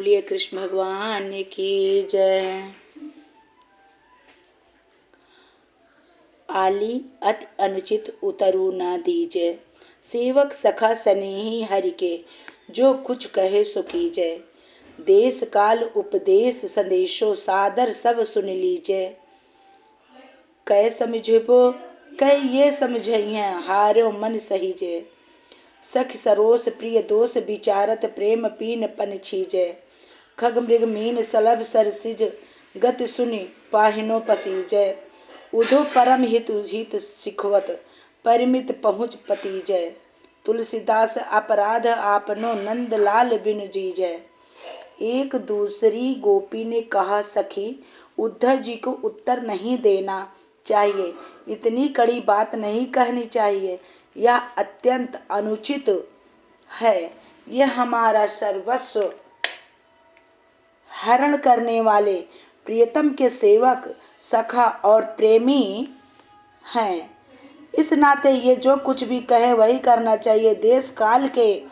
बोलिए कृष्ण भगवान की जय। आली अति अनुचित उतरू न दीजय, सेवक सखा स्नेही हरि के, जो कुछ कहे सो कीजय। देश काल उपदेश संदेशो, सादर सब सुन लीजय। कै समझबो कै ये समझइह, हारो मन सहीजय। सख सरोस प्रिय दोष विचारत, प्रेम पीन पन छीजय। खग मृग मीन सलभ सरसिज, गति सुनि पाहिनो पसीजय। उधो परम हित सिखवत, परिमित पहुँच पतीजय। तुलसीदास अपराध आपनो, नंद लाल बिनु जीजय। एक दूसरी गोपी ने कहा, सखी उद्धव जी को उत्तर नहीं देना चाहिए, इतनी कड़ी बात नहीं कहनी चाहिए, यह अत्यंत अनुचित है। यह हमारा सर्वस्व हरण करने वाले प्रियतम के सेवक, सखा और प्रेमी हैं। इस नाते ये जो कुछ भी कहे वही करना चाहिए। देश काल के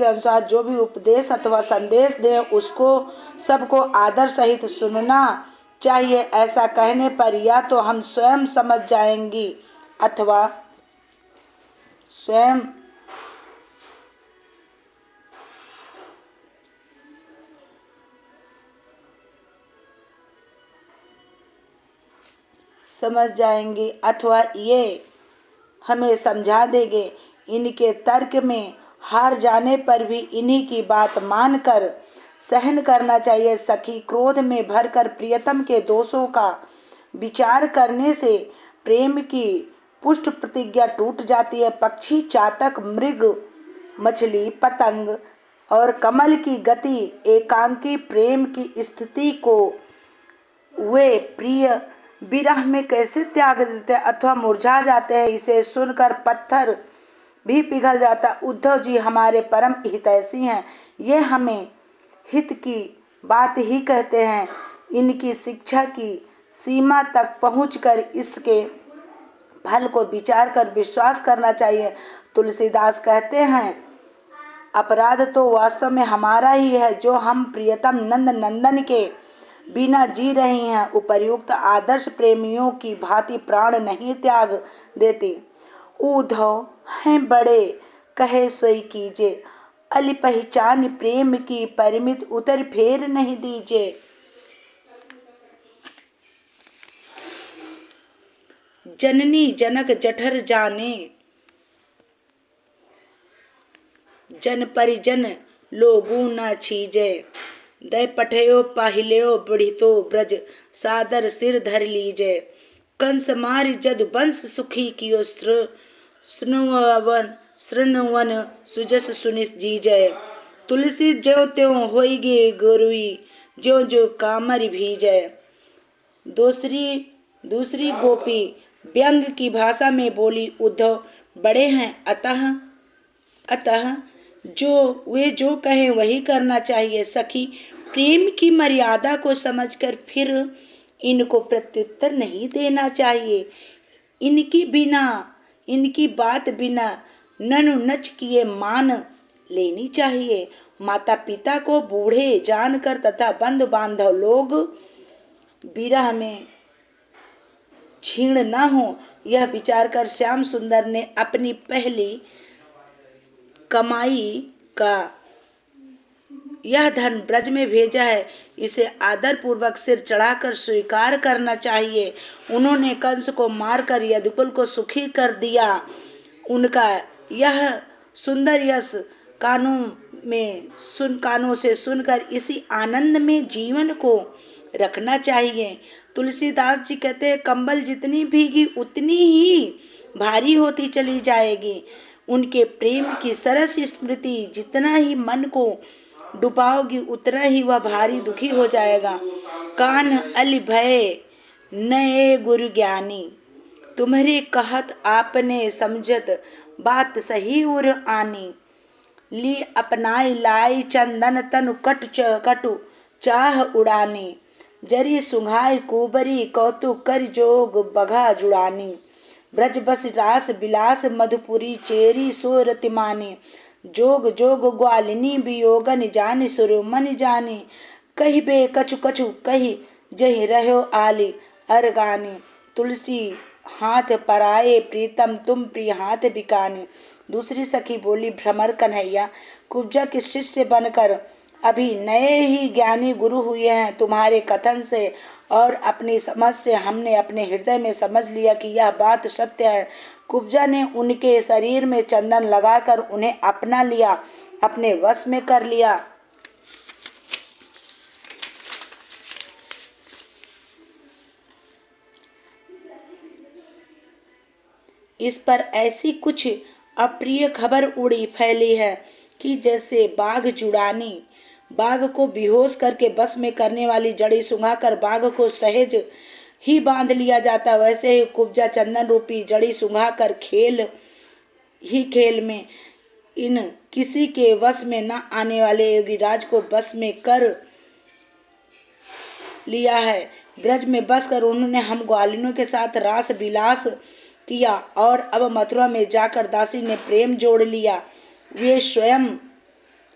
अनुसार जो भी उपदेश अथवा संदेश दे, उसको सबको आदर सहित सुनना चाहिए। ऐसा कहने पर या तो हम स्वयं समझ जाएंगी अथवा स्वयं समझ जाएंगी अथवा ये हमें समझा देंगे। इनके तर्क में हार जाने पर भी इन्हीं की बात मानकर सहन करना चाहिए। सखी क्रोध में भरकर प्रियतम के दोषों का विचार करने से प्रेम की पुष्ट प्रतिज्ञा टूट जाती है। पक्षी, चातक, मृग, मछली, पतंग और कमल की गति एकांकी प्रेम की स्थिति को वे प्रिय विरह में कैसे त्याग देते अथवा मुरझा जाते हैं, इसे सुनकर पत्थर भी पिघल जाता। उद्धव जी हमारे परम हितैषी हैं, ये हमें हित की बात ही कहते हैं। इनकी शिक्षा की सीमा तक पहुंचकर इसके फल को विचार कर विश्वास करना चाहिए। तुलसीदास कहते हैं, अपराध तो वास्तव में हमारा ही है, जो हम प्रियतम नंद नंदन के बिना जी रही हैं। उपर्युक्त आदर्श प्रेमियों की भांति प्राण नहीं त्याग देती। उद्धव हैं बड़े, कहे सोई कीजे, अली पहचान प्रेम की, परिमित उतर फेर नहीं दीजे। जननी जनक जठर जाने, जन परिजन लोगू न छीजे। दय पठयो पाहिल्यो बढ़ितो ब्रज, सादर सिर धर लीजे। कंस मारि जदु वंश सुखी कियो, श्रृणुवन सुजस सुनि जीजय। तुलसी ज्यों त्यों होइगे गुरुई, ज्यों ज्यों कामर भीजय। दूसरी गोपी व्यंग की भाषा में बोली, उद्धव बड़े हैं, अतः वे जो कहें वही करना चाहिए। सखी प्रेम की मर्यादा को समझकर फिर इनको प्रत्युत्तर नहीं देना चाहिए। इनकी बात बिना ननु नच किए मान लेनी चाहिए। माता पिता को बूढ़े जानकर तथा बंधु बांधव लोग विरह में क्षीण न हो, यह विचार कर श्याम सुंदर ने अपनी पहली कमाई का यह धन ब्रज में भेजा है। इसे आदर पूर्वक सिर चढ़ाकर स्वीकार करना चाहिए। उन्होंने कंस को मारकर यदुकुल को सुखी कर दिया। उनका यह सुंदर यश कानों से सुनकर इसी आनंद में जीवन को रखना चाहिए। तुलसीदास जी कहते हैं, कंबल जितनी भीगी उतनी ही भारी होती चली जाएगी। उनके प्रेम की सरस स्मृति जितना ही मन को डुबाओगी उतना ही वह भारी दुखी हो जाएगा। कान अली भय नए गुरु ज्ञानी, तुम्हारे कहत आपने समझत, बात सही उर आनी। ली अपनाई लाई चंदन तनु कटु चाह उड़ानी। जरी सुंघाई कुबरी कौतुक कर जोग बघा जुड़ानी। ब्रज बस रास बिलास मधुपुरी चेरी सो रतिमानी। जोग जोग ग्वालिनी वियोगन जानि सुरमन जानी। कही बे कछु कछु कही जही रहो आली अरगानी। तुलसी हाथ पराए प्रीतम तुम प्रिय हाथ बिकानी। दूसरी सखी बोली, भ्रमर कन्हैया, कुब्जा के शिष्य बनकर अभी नए ही ज्ञानी गुरु हुए हैं। तुम्हारे कथन से और अपनी समझ से हमने अपने हृदय में समझ लिया कि यह बात सत्य है। कुब्जा ने उनके शरीर में चंदन लगाकर उन्हें अपना लिया, अपने वश में कर लिया। इस पर ऐसी कुछ अप्रिय खबर उड़ी फैली है कि जैसे बाघ जुड़ानी बाघ को बेहोश करके बस में करने वाली जड़ी सुंघाकर बाघ को सहज ही बांध लिया जाता, वैसे ही कुब्जा चंदन रूपी जड़ी सुंघाकर खेल में इन किसी के वश में न आने वाले योगीराज को बस में कर लिया है। ब्रज में बसकर उन्होंने हम ग्वालिनों के साथ रास विलास किया और अब मथुरा में जाकर दासी ने प्रेम जोड़ लिया। वे स्वयं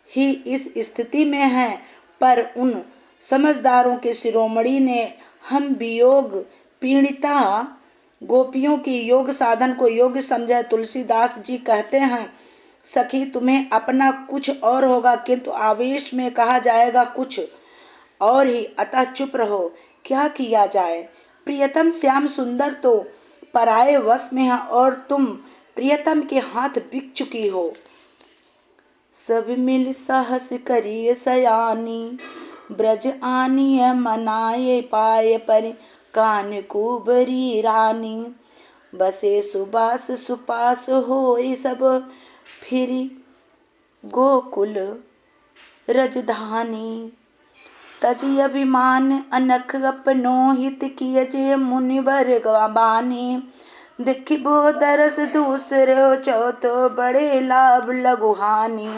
ही इस स्थिति में हैं, पर उन समझदारों के शिरोमणि ने हम वियोग पीड़िता गोपियों की योग साधन को योग्य समझा। तुलसीदास जी कहते हैं, सखी तुम्हें अपना कुछ और होगा, किंतु आवेश में कहा जाएगा कुछ और ही, अतः चुप रहो, क्या किया जाए। प्रियतम श्याम सुंदर तो पराये वश में है और तुम प्रियतम के हाथ बिक चुकी हो। सब मिल साहस करिए सयानी, ब्रज आनिय मनाए पाए पर कान कुबरी रानी। बसे सुबास सुपास होई सब फिरी गोकुल रजधानी। तजी अभिमान अनख अपनो हित किय जे मुनिवर गवाबानी। देखिबो दरस दूसरो चौथो बड़े लाभ लघुहानी।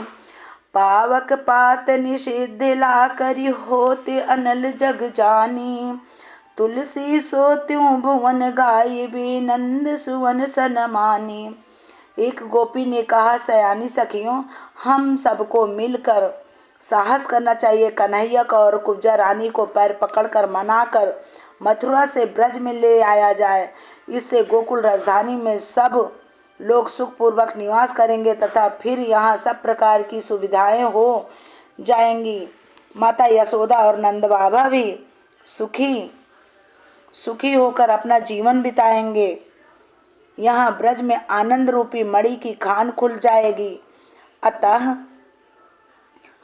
पावक पात निषिद्ध ला करी होते अनल जग जानी। तुलसी सो त्यों भुवन गाय बे नंद सुवन सनमानी। एक गोपी ने कहा, सयानी सखियों, हम सबको मिलकर साहस करना चाहिए। कन्हैया को और कुब्जा रानी को पैर पकड़कर मनाकर मथुरा से ब्रज में ले आया जाए। इससे गोकुल राजधानी में सब लोग सुखपूर्वक निवास करेंगे तथा फिर यहाँ सब प्रकार की सुविधाएं हो जाएंगी। माता यशोदा और नंद बाबा भी सुखी होकर अपना जीवन बिताएंगे। यहाँ ब्रज में आनंद रूपी मणि की खान खुल जाएगी। अतः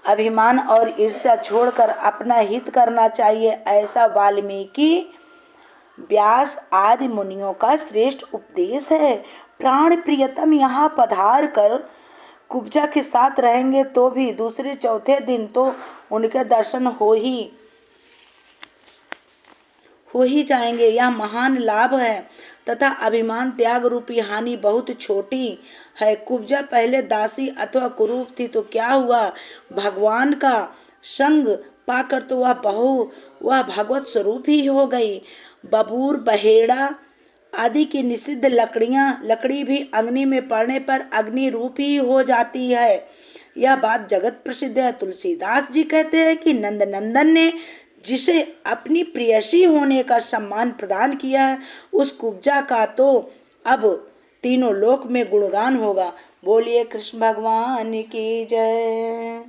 अभिमान और ईर्ष्या छोड़कर अपना हित करना चाहिए, ऐसा वाल्मीकि व्यास आदि मुनियों का श्रेष्ठ उपदेश है। प्राण प्रियतम यहाँ पधार कर कुब्जा के साथ रहेंगे तो भी दूसरे चौथे दिन तो उनके दर्शन हो ही जाएंगे। यह महान लाभ है तथा अभिमान त्याग रूपी हानि बहुत छोटी है। कुब्जा पहले दासी अथवा कुरूप थी तो क्या हुआ, भगवान का संग पाकर तो वह भगवत स्वरूप ही हो गई। बबूर बहेड़ा आदि की निषिद्ध लकड़ी भी अग्नि में पड़ने पर अग्नि रूप ही हो जाती है। यह बात जगत प्रसिद्ध है। तुलसीदास जी कहते हैं कि नंद नंदन ने जिसे अपनी प्रेयसी होने का सम्मान प्रदान किया है, उस कुब्जा का तो अब तीनों लोक में गुणगान होगा। बोलिए कृष्ण भगवान की जय।